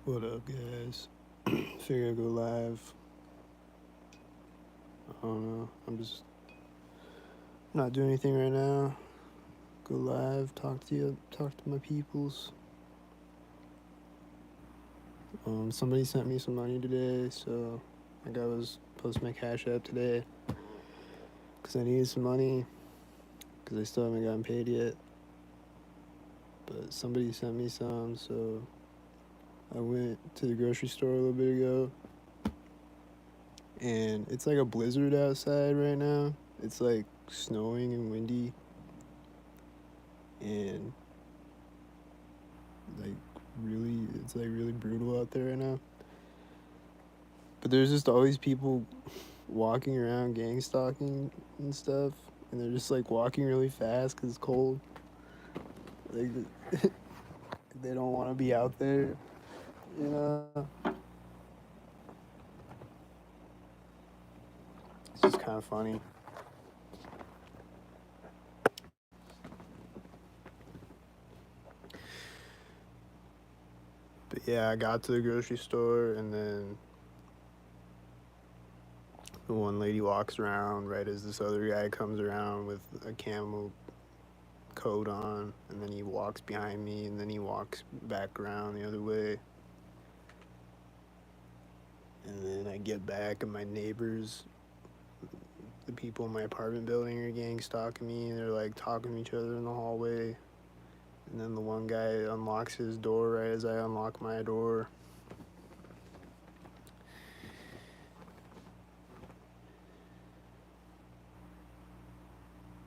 What up, guys? Figure I'd go live. I don't know. I'm just not doing anything right now. Go live, talk to you, talk to my peoples. Somebody sent me some money today, so I was post my Cash App today because I needed some money because I still haven't gotten paid yet. But somebody sent me some, so I went to the grocery store a little bit ago, and it's like a blizzard outside right now. It's like snowing and windy, and like it's like really brutal out there right now. But there's just always people walking around gang stalking and stuff, and they're just like walking really fast because it's cold. Like they don't want to be out there, you know. It's just kind of funny. But yeah, I got to the grocery store, and then the one lady walks around right as this other guy comes around with a camo coat on, and then he walks behind me, and then he walks back around the other way. And then I get back, and my neighbors, the people in my apartment building, are gang stalking me, and they're like talking to each other in the hallway. And then the one guy unlocks his door right as I unlock my door.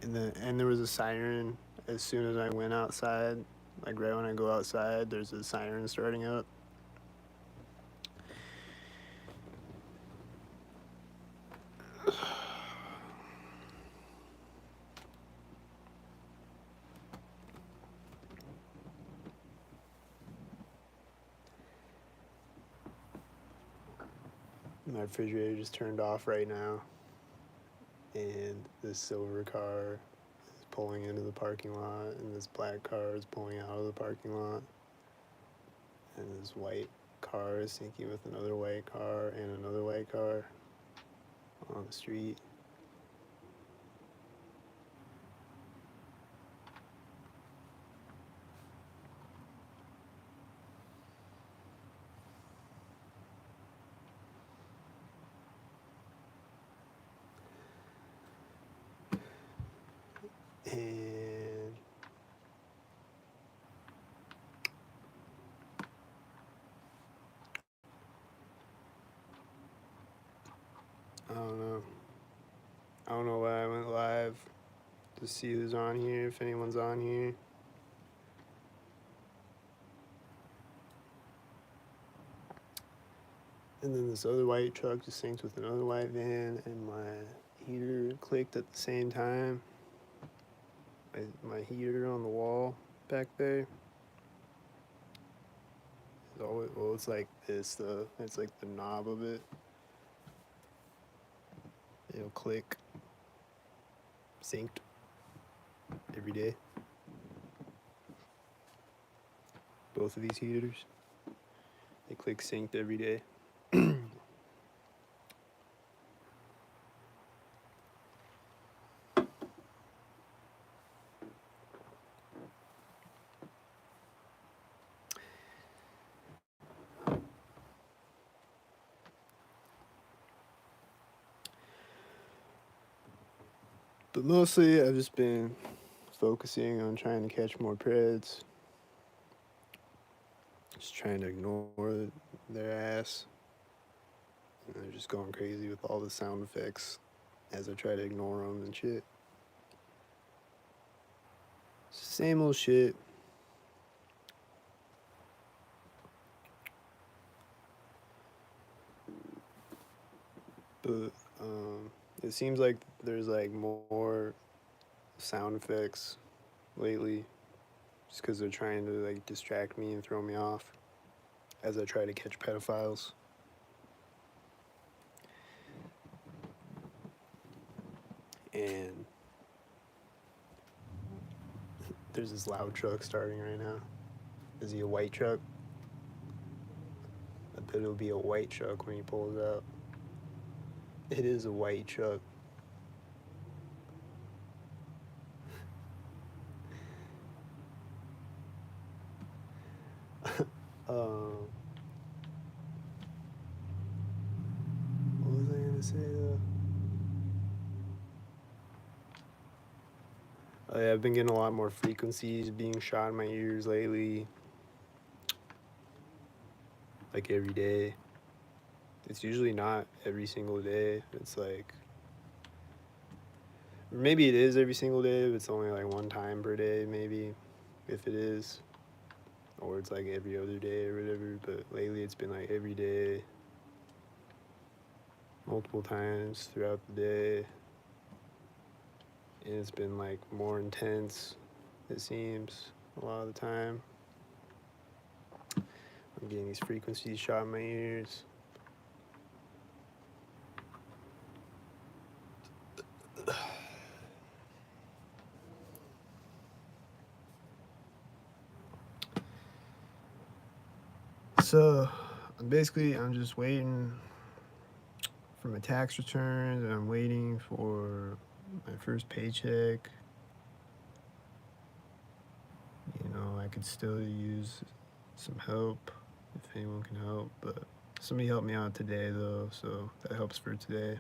And there was a siren as soon as I went outside. Like right when I go outside, there's a siren starting up. My refrigerator just turned off right now, and this silver car is pulling into the parking lot, and this black car is pulling out of the parking lot, and this white car is syncing with another white car and another white car on the street. And I don't know. I don't know why I went live to see who's on here, if anyone's on here. And then this other white truck just syncs with another white van, and my heater clicked at the same time. My heater on the wall back there. Well, it's like this, though. It's like the knob of it. It'll click. Synced every day. Both of these heaters. They click synced every day. But mostly I've just been focusing on trying to catch more preds. Just trying to ignore their ass. And they're just going crazy with all the sound effects as I try to ignore them and shit. Same old shit. But it seems like there's like more sound effects lately, just because they're trying to like distract me and throw me off as I try to catch pedophiles. And there's this loud truck starting right now. Is he a white truck? said it'll be a white truck when he pulls out. It is a white truck. What was I gonna say though? Oh yeah, I've been getting a lot more frequencies being shot in my ears lately. Like every day. It's usually not every single day. It's like, maybe it is every single day, but it's only like one time per day, maybe, if it is. Or it's like every other day or whatever. But lately it's been like every day, multiple times throughout the day. And it's been like more intense, it seems, a lot of the time. I'm getting these frequencies shot in my ears. So basically, I'm just waiting for my tax returns, and I'm waiting for my first paycheck. You know, I could still use some help if anyone can help, but somebody helped me out today though, so that helps for today.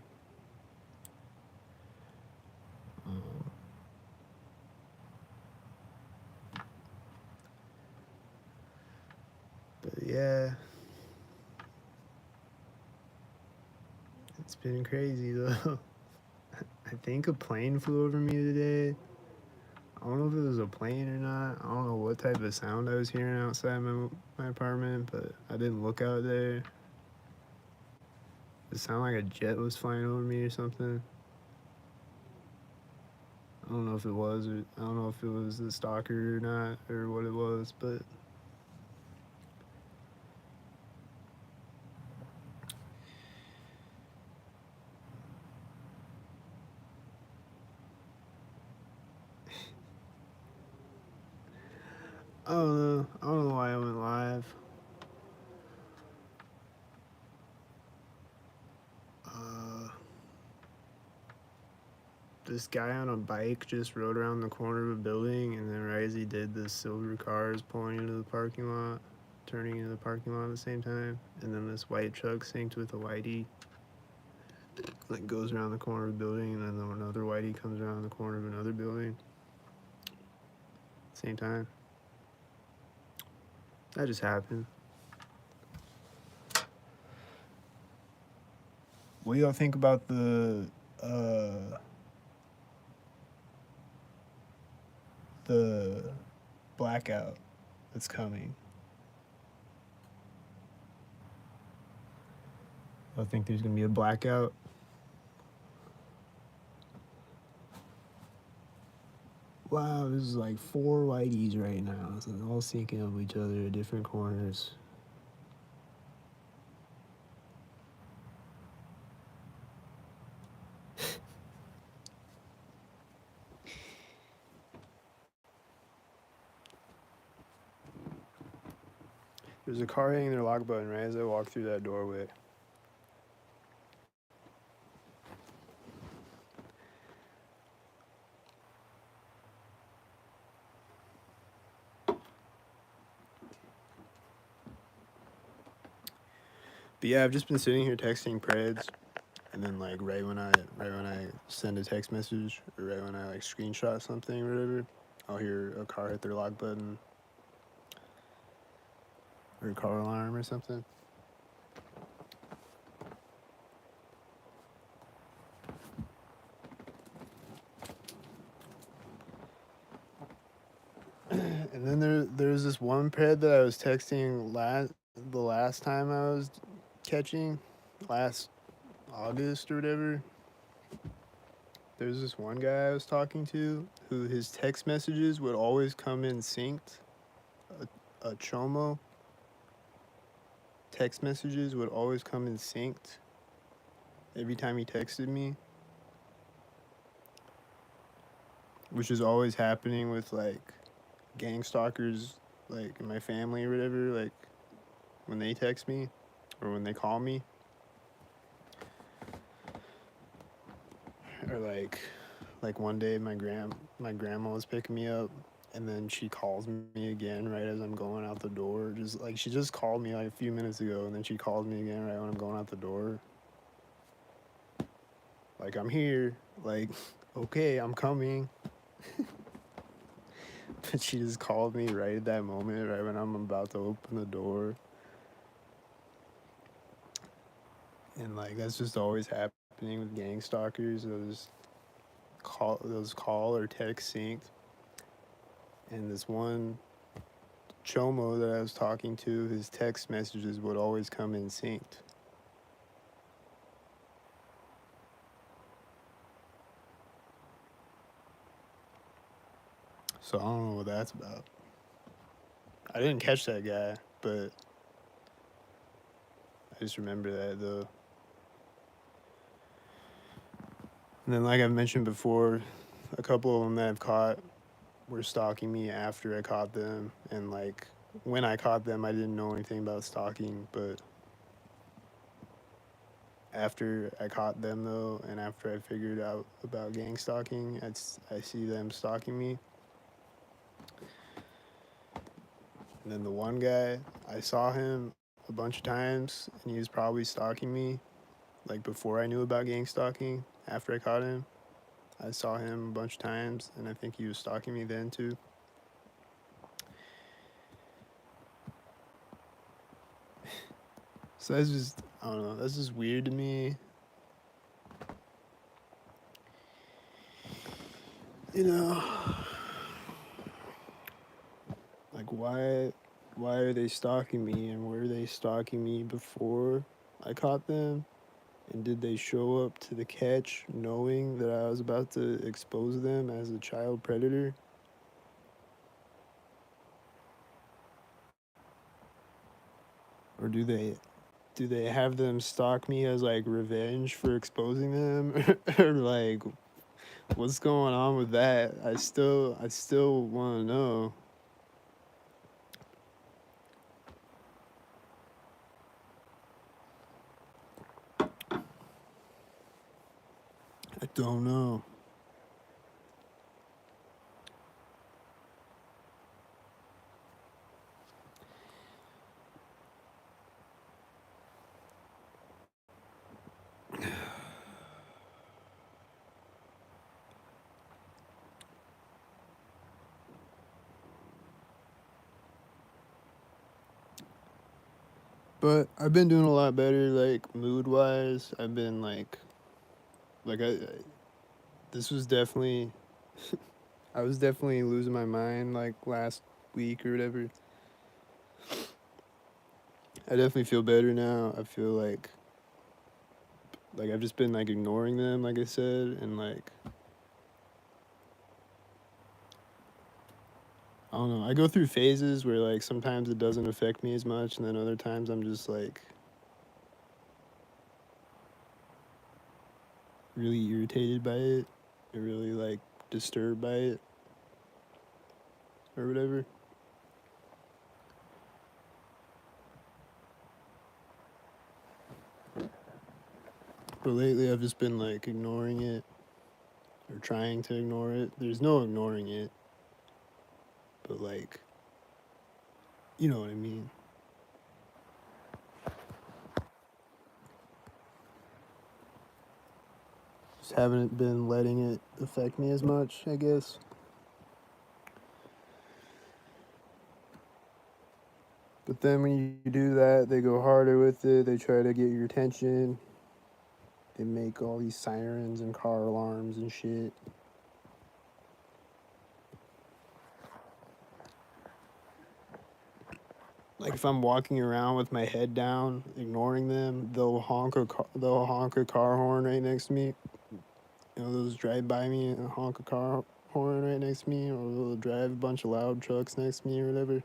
But yeah, it's been crazy though. I think a plane flew over me today. I don't know if it was a plane or not. I don't know what type of sound I was hearing outside my apartment, but I didn't look out there. It sounded like a jet was flying over me or something. I don't know if it was, or I don't know if it was the stalker or not, or what it was, but I don't know. I don't know why I went live. This guy on a bike just rode around the corner of a building, and then right as he did, the silver car is pulling into the parking lot, turning into the parking lot at the same time, and then this white truck synced with a whitey, like goes around the corner of the building, and then another whitey comes around the corner of another building, same time. That just happened. What do y'all think about the blackout that's coming? I think there's gonna be a blackout. Wow, this is like 4 whiteys right now. So they're all syncing up with each other at different corners. There's a car hitting their lock button right as I walk through that doorway. But yeah, I've just been sitting here texting Preds, and then like right when I send a text message, or right when I like screenshot something or whatever, I'll hear a car hit their lock button, or a car alarm or something. And then there's this one Pred that I was texting the last time I was catching, last August or whatever. There's this one guy I was talking to who his text messages would always come in synced. A chomo. Text messages would always come in synced every time he texted me, which is always happening with like gang stalkers, like in my family or whatever, like when they text me. or when they call me, or like one day my grandma was picking me up, and then she calls me again right as I'm going out the door. Just like she just called me like a few minutes ago, and then she calls me again right when I'm going out the door. Like, I'm here. Like, okay, I'm coming. But she just called me right at that moment, right when I'm about to open the door. And like that's just always happening with gang stalkers. Those call or text synced. And this one chomo that I was talking to, his text messages would always come in synced. So I don't know what that's about. I didn't catch that guy, but I just remember that though. And then, like I've mentioned before, a couple of them that I've caught were stalking me after I caught them. And like when I caught them, I didn't know anything about stalking. But after I caught them though, and after I figured out about gang stalking, I see them stalking me. And then the one guy, I saw him a bunch of times, and he was probably stalking me, like before I knew about gang stalking. After I caught him, I saw him a bunch of times, and I think he was stalking me then too. So that's just, I don't know, that's just weird to me. You know, like why are they stalking me, and were they stalking me before I caught them? And did they show up to the catch knowing that I was about to expose them as a child predator? Or do they have them stalk me as like revenge for exposing them? Or like what's going on with that? I still want to know. I don't know. But I've been doing a lot better, like mood wise. I've been like I this was definitely I was definitely losing my mind like last week or whatever. I definitely feel better now. I feel like I've just been like ignoring them, like I said, and like I don't know. I go through phases where like sometimes it doesn't affect me as much, and then other times I'm just like really irritated by it, or really like disturbed by it, or whatever. But lately I've just been like ignoring it or trying to ignore it. There's no ignoring it, but like you know what I mean. Just haven't been letting it affect me as much, I guess. But then when you do that, they go harder with it. They try to get your attention. They make all these sirens and car alarms and shit. Like if I'm walking around with my head down, ignoring them, they'll honk a car horn right next to me. You know, they'll just drive by me and honk a car horn right next to me, or they'll drive a bunch of loud trucks next to me or whatever,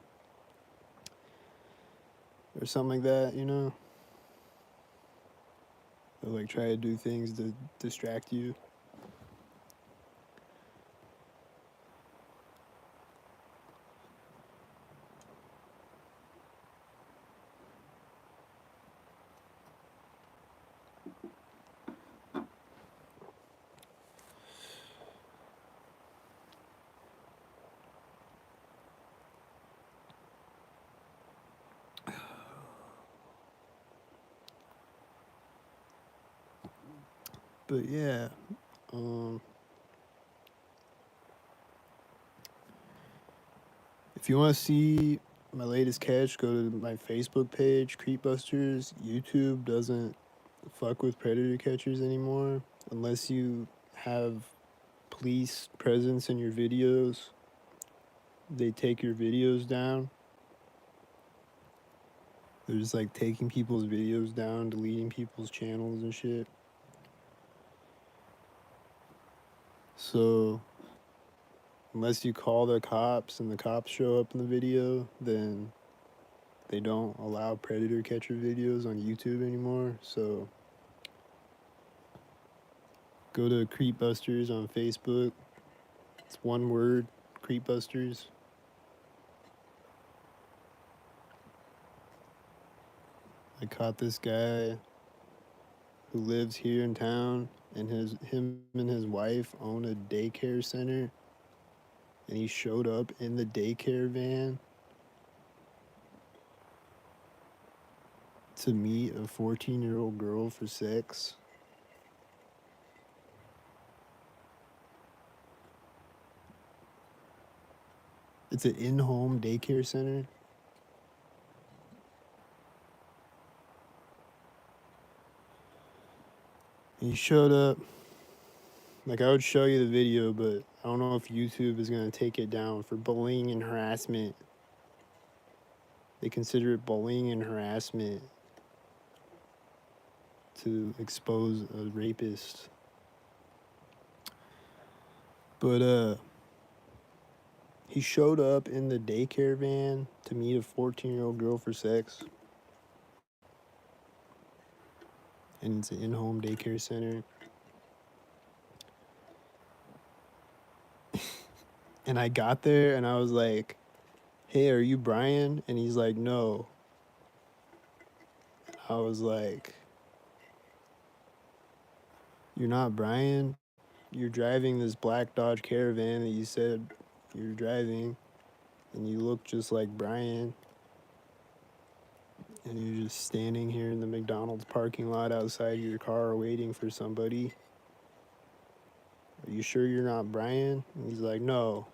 or something like that. You know, they'll like try to do things to distract you. But yeah, um, if you want to see my latest catch, go to my Facebook page, Creepbusters. YouTube doesn't fuck with predator catchers anymore unless you have police presence in your videos. They take your videos down. They're just like taking people's videos down, deleting people's channels and shit. So unless you call the cops and the cops show up in the video, then they don't allow predator catcher videos on YouTube anymore. So go to Creepbusters on Facebook. It's one word, Creepbusters. I caught this guy who lives here in town, and him and his wife own a daycare center, and he showed up in the daycare van to meet a 14-year-old girl for sex. It's an in-home daycare center. He showed up. Like, I would show you the video, but I don't know if YouTube is going to take it down for bullying and harassment. They consider it bullying and harassment to expose a rapist. But he showed up in the daycare van to meet a 14-year-old girl for sex. And it's an in-home daycare center. And I got there and I was like, "Hey, are you Brian?" And he's like, "No." I was like, "You're not Brian? You're driving this black Dodge Caravan that you said you're driving, and you look just like Brian. And you're just standing here in the McDonald's parking lot outside your car waiting for somebody. Are you sure you're not Brian?" And he's like, "No."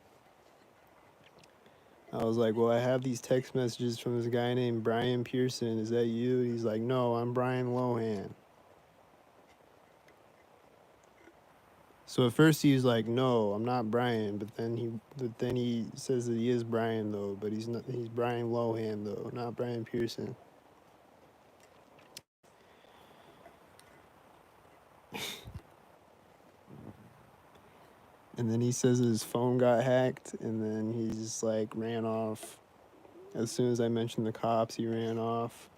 I was like, "Well, I have these text messages from this guy named Brian Pearson. Is that you?" He's like, "No, I'm Brian Lohan." So at first he was like, "No, I'm not Brian," but then he says that he is Brian though, but he's not. He's Brian Lohan though, not Brian Pearson. And then he says his phone got hacked, and then he just like ran off. As soon as I mentioned the cops, he ran off.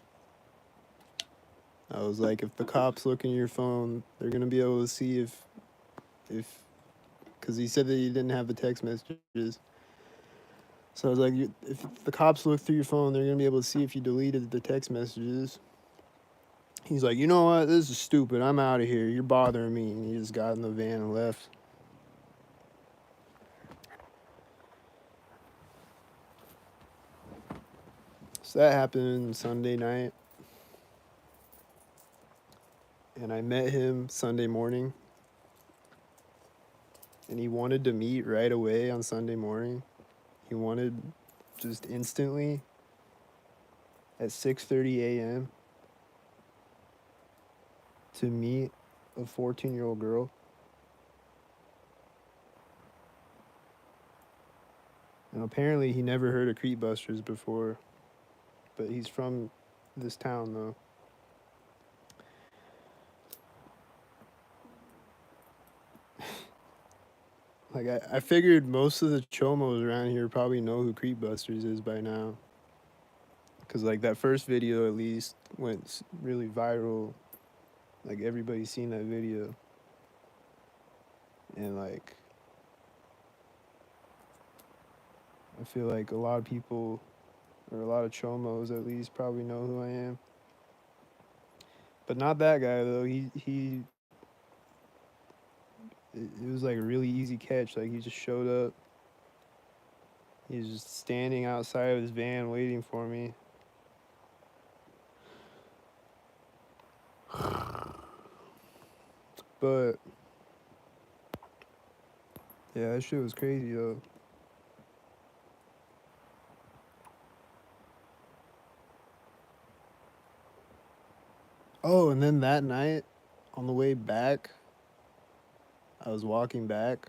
I was like, if the cops look in your phone, they're gonna be able to see if, because he said that he didn't have the text messages. So I was like, if the cops look through your phone, they're gonna be able to see if you deleted the text messages. He's like, "You know what? This is stupid. I'm out of here. You're bothering me." And he just got in the van and left. So that happened Sunday night. And I met him Sunday morning. And he wanted to meet right away on Sunday morning. He wanted just instantly at 6:30 a.m. to meet a 14-year-old girl. And apparently he never heard of Creepbusters before, but he's from this town though. Like I figured most of the chomos around here probably know who Creepbusters is by now. Cause like that first video at least went really viral. Like everybody's seen that video. And like I feel like a lot of people, or a lot of chomos at least, probably know who I am. But not that guy though. It was like a really easy catch. Like he just showed up. He was just standing outside of his van waiting for me. But yeah, that shit was crazy though. Oh, and then that night, on the way back, I was walking back,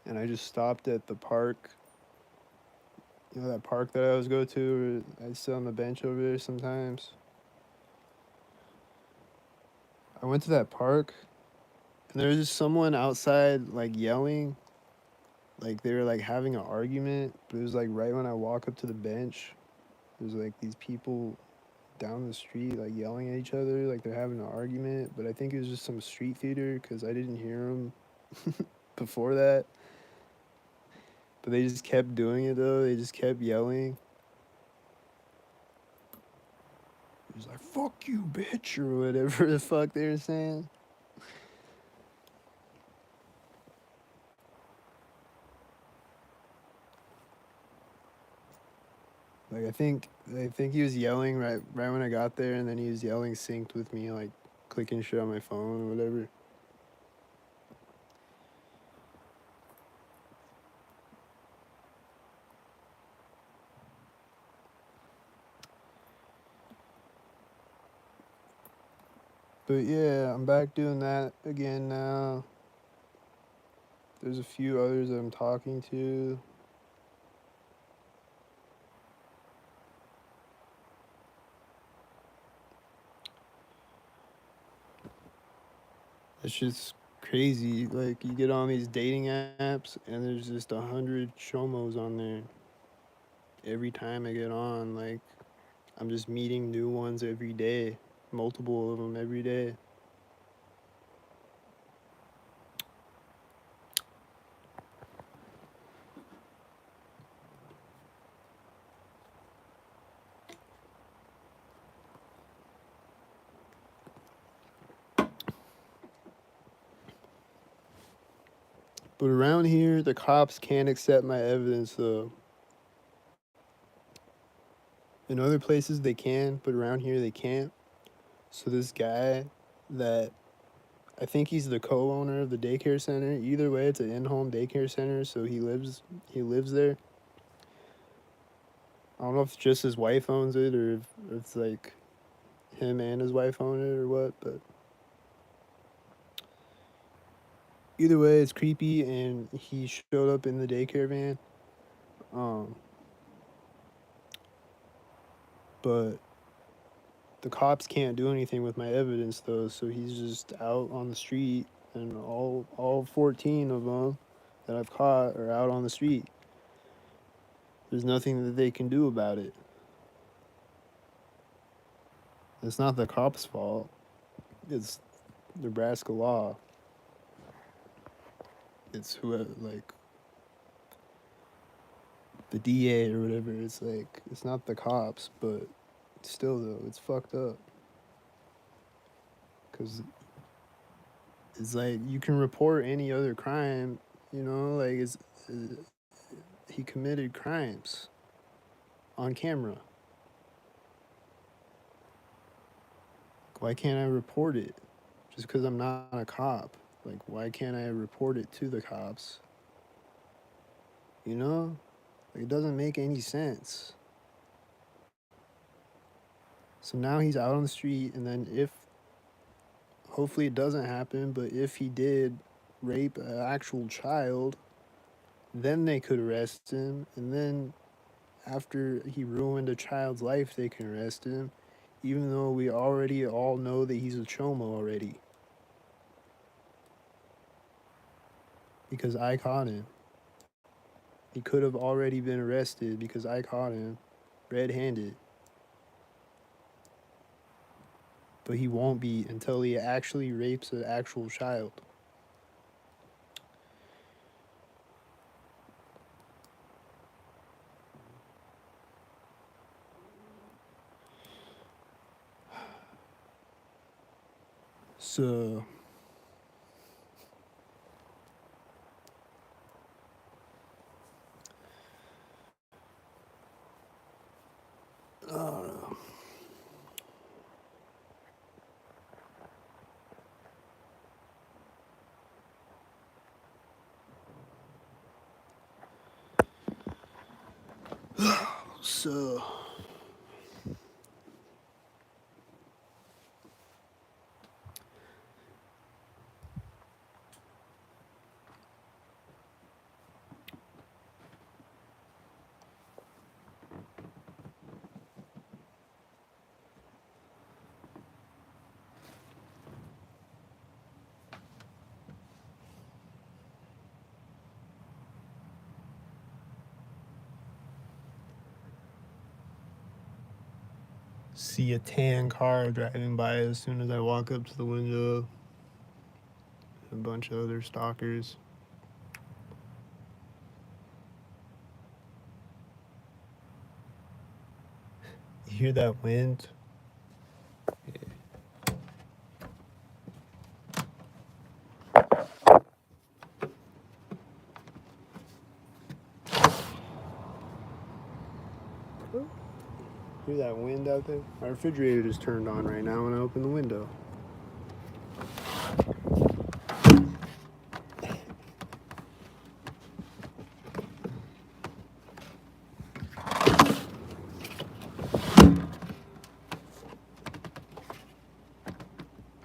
and I just stopped at the park. You know that park that I always go to? Where I sit on the bench over there sometimes. I went to that park, and there was just someone outside, like yelling, like they were like having an argument. But it was like right when I walk up to the bench, there's like these people down the street like yelling at each other, like they're having an argument. But I think it was just some street theater because I didn't hear them before that. But they just kept doing it though. They just kept yelling. It was like "fuck you, bitch" or whatever the fuck they were saying. Like I think he was yelling right when I got there, and then he was yelling synced with me, like clicking shit on my phone or whatever. But yeah, I'm back doing that again now. There's a few others that I'm talking to. It's just crazy. Like you get on these dating apps, and there's just 100 chomos on there. Every time I get on, like I'm just meeting new ones every day, multiple of them every day. But around here, the cops can't accept my evidence though. In other places they can, but around here they can't. So this guy that I think he's the co-owner of the daycare center. Either way, it's an in-home daycare center, so he lives there. I don't know if it's just his wife owns it or if it's like him and his wife own it or what, but either way, it's creepy. And he showed up in the daycare van. Um, but the cops can't do anything with my evidence though, so he's just out on the street, and all 14 of them that I've caught are out on the street. There's nothing that they can do about it. It's not the cops' fault. It's Nebraska law. It's who like the DA or whatever. It's like it's not the cops, but still though, it's fucked up. Cause it's like you can report any other crime, like uh, he committed crimes on camera. Why can't I report it? Just because I'm not a cop. Like, why can't I report it to the cops? You know? Like, it doesn't make any sense. So now he's out on the street, and then if, hopefully it doesn't happen, but if he did rape an actual child, then they could arrest him. And then after he ruined a child's life, they can arrest him, even though we already all know that he's a chomo already. Because I caught him. He could have already been arrested because I caught him red handed. But he won't be until he actually rapes an actual child. So, I don't know. So see a tan car driving by as soon as I walk up to the window. A bunch of other stalkers. You hear that wind? Hear that wind out there? My refrigerator just turned on right now when I open the window.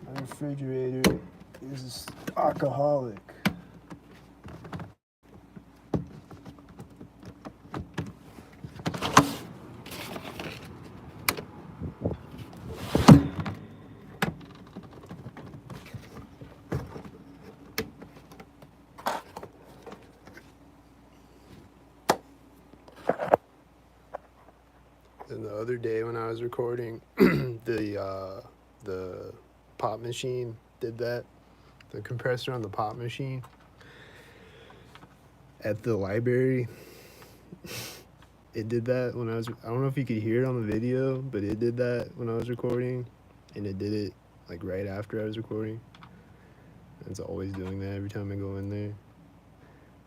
My refrigerator is alcoholic. And the other day when I was recording, the pop machine did that. The compressor on the pop machine at the library, it did that when I don't know if you could hear it on the video, but it did that when I was recording, and it did it like right after I was recording. It's always doing that every time I go in there.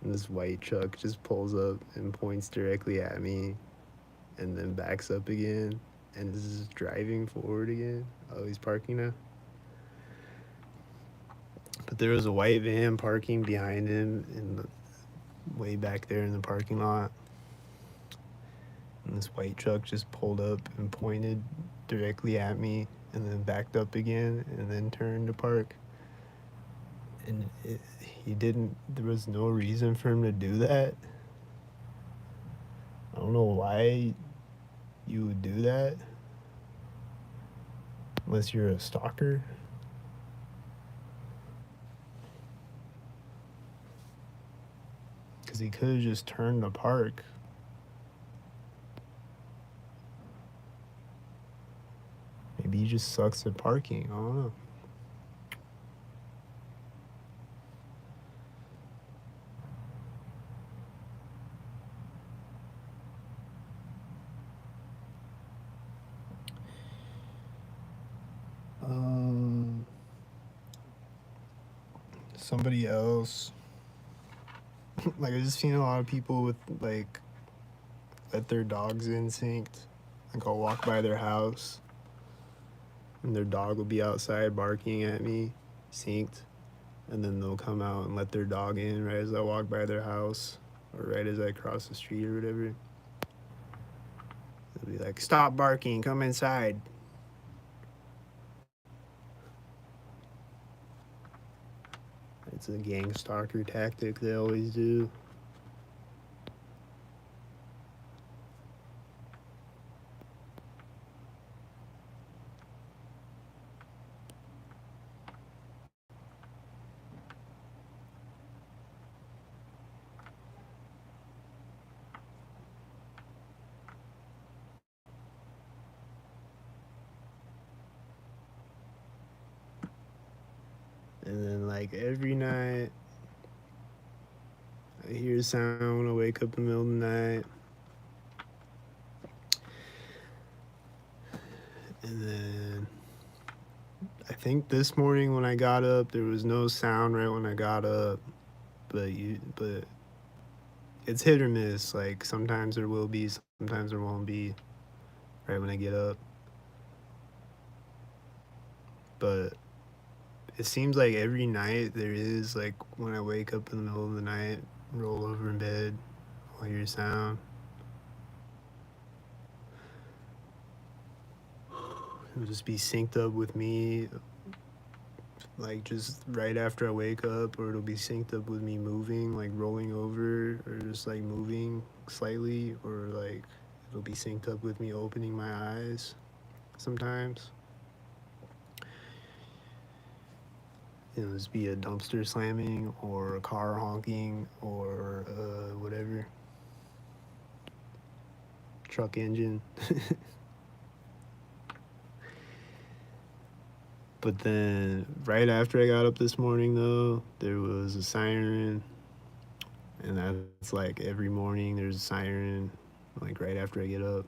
And this white truck just pulls up and points directly at me and then backs up again and is just driving forward again. Oh, he's parking now. But there was a white van parking behind him in the way back there in the parking lot. And this white truck just pulled up and pointed directly at me and then backed up again and then turned to park. And there was no reason for him to do that. I don't know why you would do that unless you're a stalker. Because he could have just turned to park. Maybe he just sucks at parking. I don't know. Somebody else. Like, I just seen a lot of people with, like, let their dogs instinct. Like, I'll walk by their house and their dog will be outside barking at me, synced, and then they'll come out and let their dog in right as I walk by their house or right as I cross the street or whatever. They'll be like, stop barking, come inside. It's a gang stalker tactic they always do. And then, like, every night, I hear a sound when I wake up in the middle of the night. And then, I think this morning when I got up, there was no sound right when I got up. But it's hit or miss. Like, sometimes there will be, sometimes there won't be right when I get up. But it seems like every night there is, like, when I wake up in the middle of the night, roll over in bed, I'll hear a sound. It'll just be synced up with me, like just right after I wake up, or it'll be synced up with me moving, like rolling over, or just like moving slightly, or like it'll be synced up with me opening my eyes sometimes. It'll just be a dumpster slamming, or a car honking, or whatever, truck engine. But then right after I got up this morning, though, there was a siren, and that's like every morning there's a siren, like right after I get up.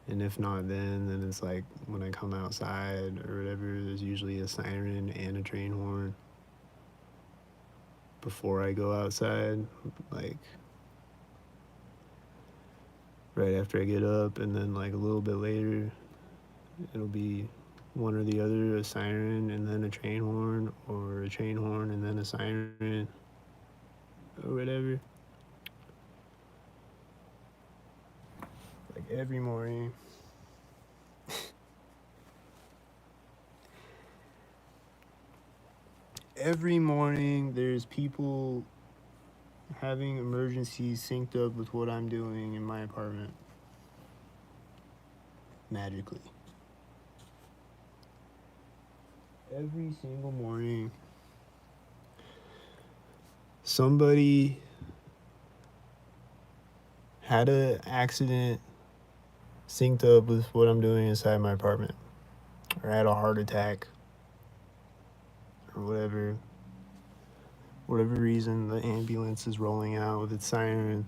And if not then it's like when I come outside or whatever, there's usually a siren and a train horn before I go outside, like right after I get up, and then like a little bit later, it'll be one or the other, a siren and then a train horn, or a train horn and then a siren, or whatever. Like every morning. Every morning, there's people having emergencies synced up with what I'm doing in my apartment. Magically. Every single morning, somebody had an accident synced up with what I'm doing inside my apartment, or had a heart attack, or whatever reason the ambulance is rolling out with its siren.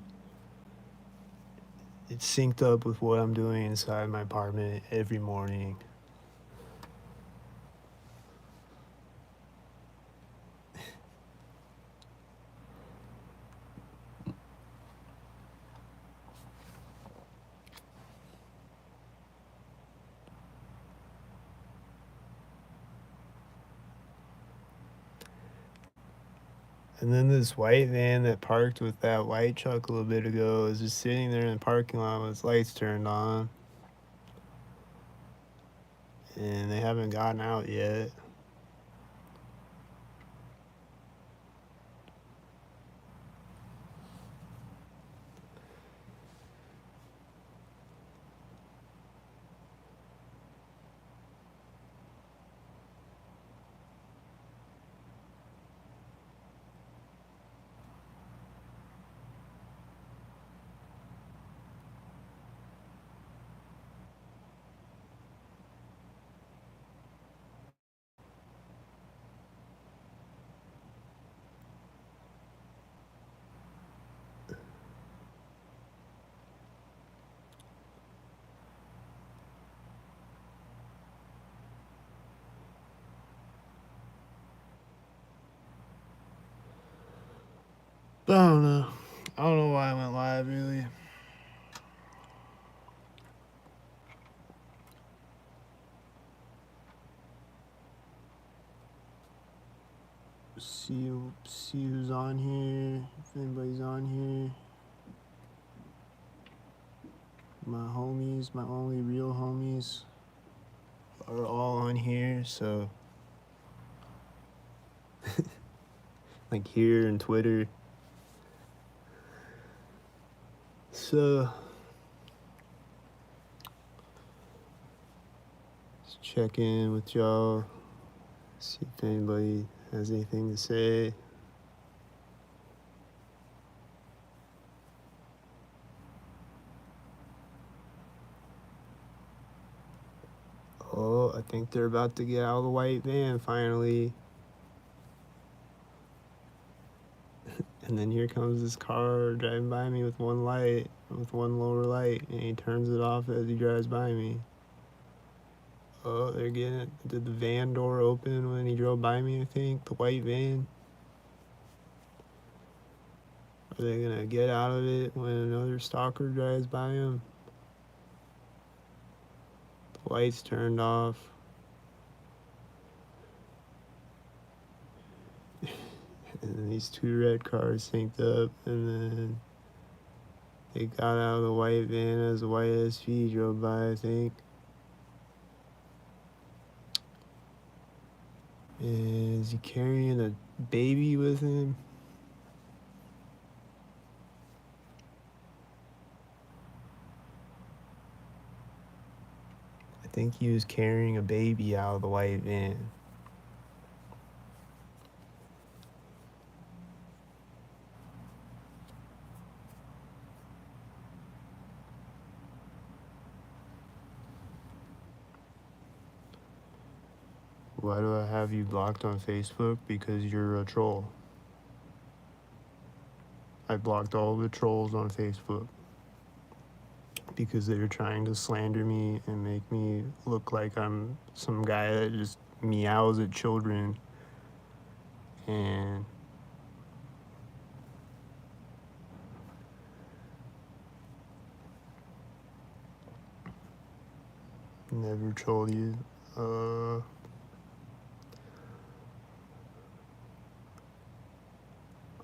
It's synced up with what I'm doing inside my apartment every morning. And then this white van that parked with that white truck a little bit ago is just sitting there in the parking lot with its lights turned on. And they haven't gotten out yet. But I don't know. I don't know why I went live, really. See who's on here, if anybody's on here. My homies, my only real homies, are all on here, so like here and Twitter. So just check in with y'all, see if anybody has anything to say. Oh, I think they're about to get out of the white van finally. And then here comes this car driving by me with one light, with one lower light, and he turns it off as he drives by me. Oh, they're getting it. Did the van door open when he drove by me, I think? The white van? Are they gonna get out of it when another stalker drives by him? The lights turned off. And then these two red cars synced up, and then they got out of the white van as the white SV drove by, I think. Is he carrying a baby with him? I think he was carrying a baby out of the white van. Why do I have you blocked on Facebook? Because you're a troll. I blocked all the trolls on Facebook because they were trying to slander me and make me look like I'm some guy that just meows at children. And never trolled you.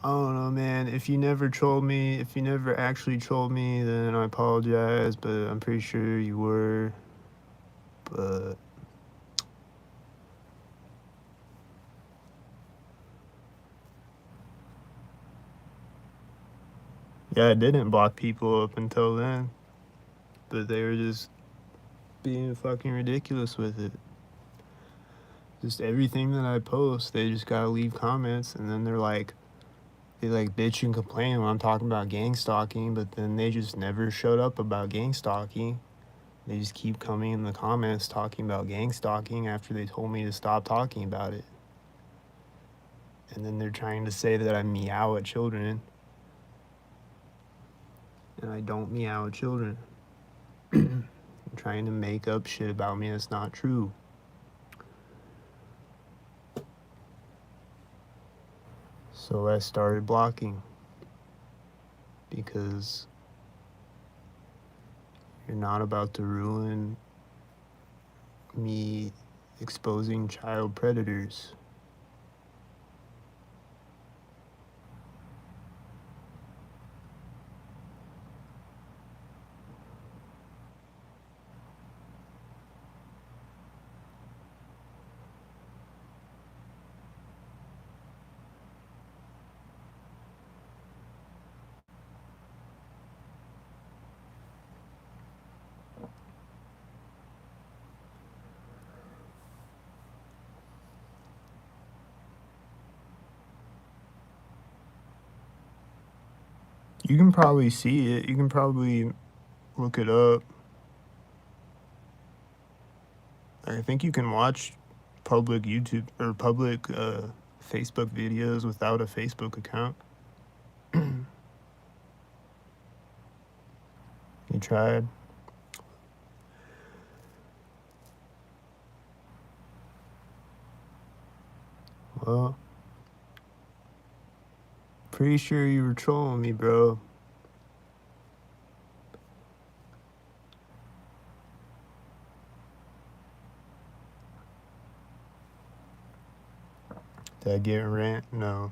I don't know, man. If you never actually trolled me, then I apologize, but I'm pretty sure you were. But yeah, I didn't block people up until then. But they were just being fucking ridiculous with it. Just everything that I post, they just gotta leave comments, and then they like bitch and complain when I'm talking about gang stalking, but then they just never shut up about gang stalking. They just keep coming in the comments talking about gang stalking after they told me to stop talking about it. And then they're trying to say that I meow at children. And I don't meow at children. I'm trying to make up shit about me that's not true. So I started blocking because you're not about to ruin me exposing child predators. You can probably see it. You can probably look it up. I think you can watch public YouTube or public Facebook videos without a Facebook account. You tried? Well, pretty sure you were trolling me, bro. Did I get rent? No.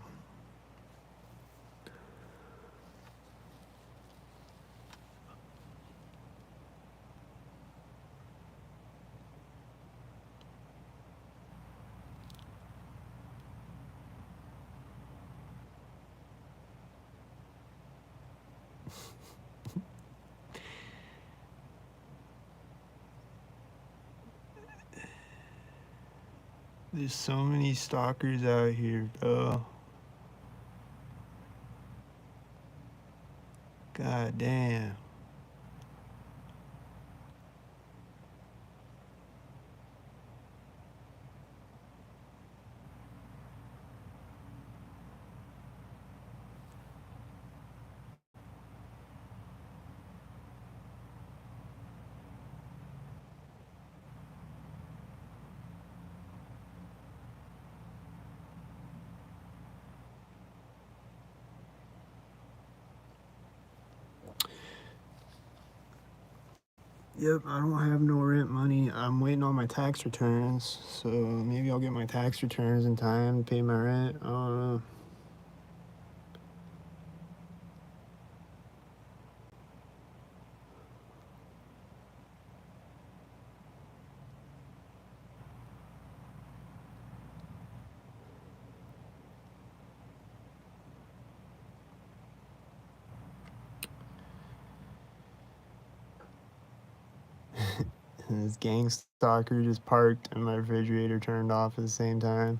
There's so many stalkers out here, bro. God damn. Yep, I don't have no rent money. I'm waiting on my tax returns, so maybe I'll get my tax returns in time to pay my rent. I don't know. And this gang stalker just parked and my refrigerator turned off at the same time.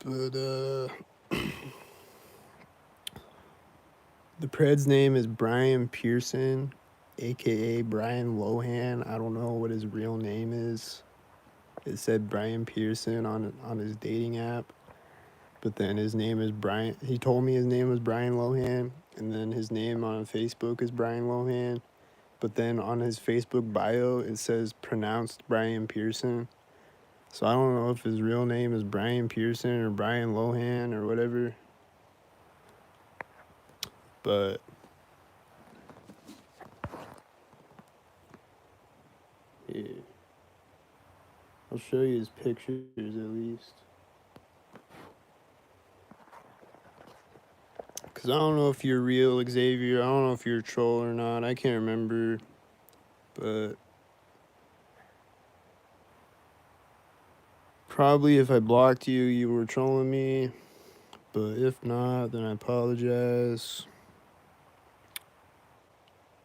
But the Pred's name is Brian Pearson, aka Brian Lohan. I don't know what his real name is. It said Brian Pearson on his dating app, but then his name is Brian. He told me his name was Brian Lohan, and then his name on Facebook is Brian Lohan, but then on his Facebook bio it says pronounced Brian Pearson. So I don't know if his real name is Brian Pearson or Brian Lohan or whatever. But yeah, I'll show you his pictures at least. Because I don't know if you're real, Xavier. I don't know if you're a troll or not. I can't remember. But probably if I blocked you, you were trolling me. But if not, then I apologize.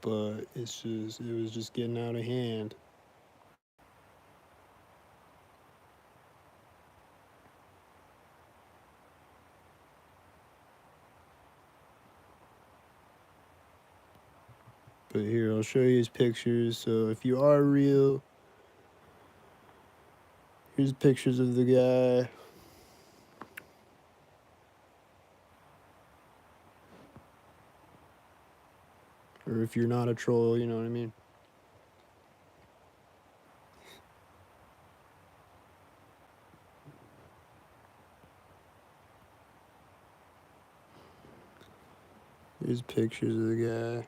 But it was just getting out of hand. But here, I'll show you his pictures. So if you are real, here's pictures of the guy. Or if you're not a troll, you know what I mean? Here's pictures of the guy.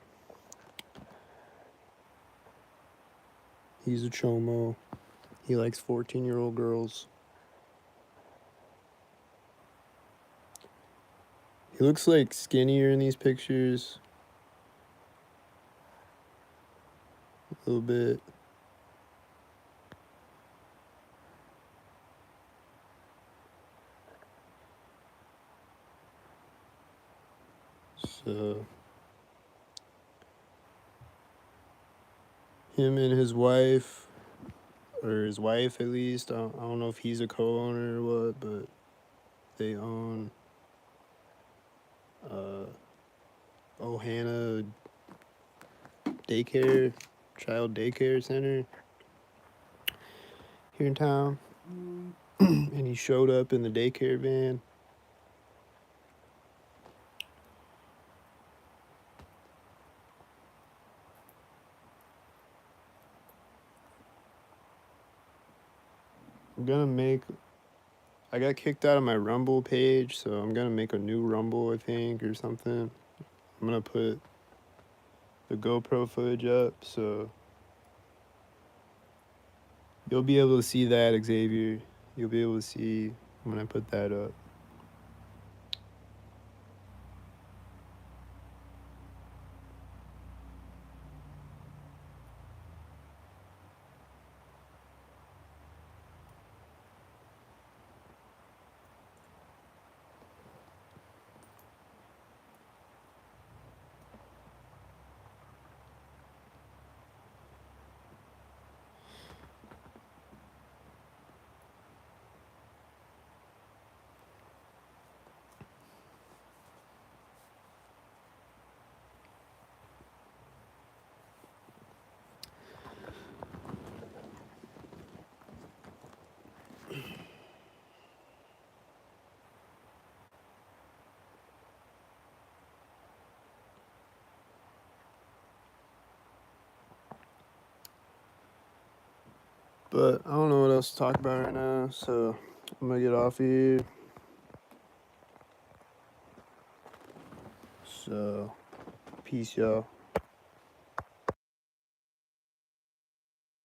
He's a chomo. He likes 14-year-old girls. He looks like skinnier in these pictures. A little bit. So him and his wife, or his wife at least, I don't know if he's a co-owner or what, but they own Ohana Daycare, Child Daycare Center here in town. And he showed up in the daycare van. I got kicked out of my Rumble page, so I'm gonna make a new Rumble, I think, or something. I'm gonna put the GoPro footage up, so you'll be able to see that, Xavier. You'll be able to see when I put that up. But I don't know what else to talk about right now, so I'm gonna get off of here. So, peace, y'all.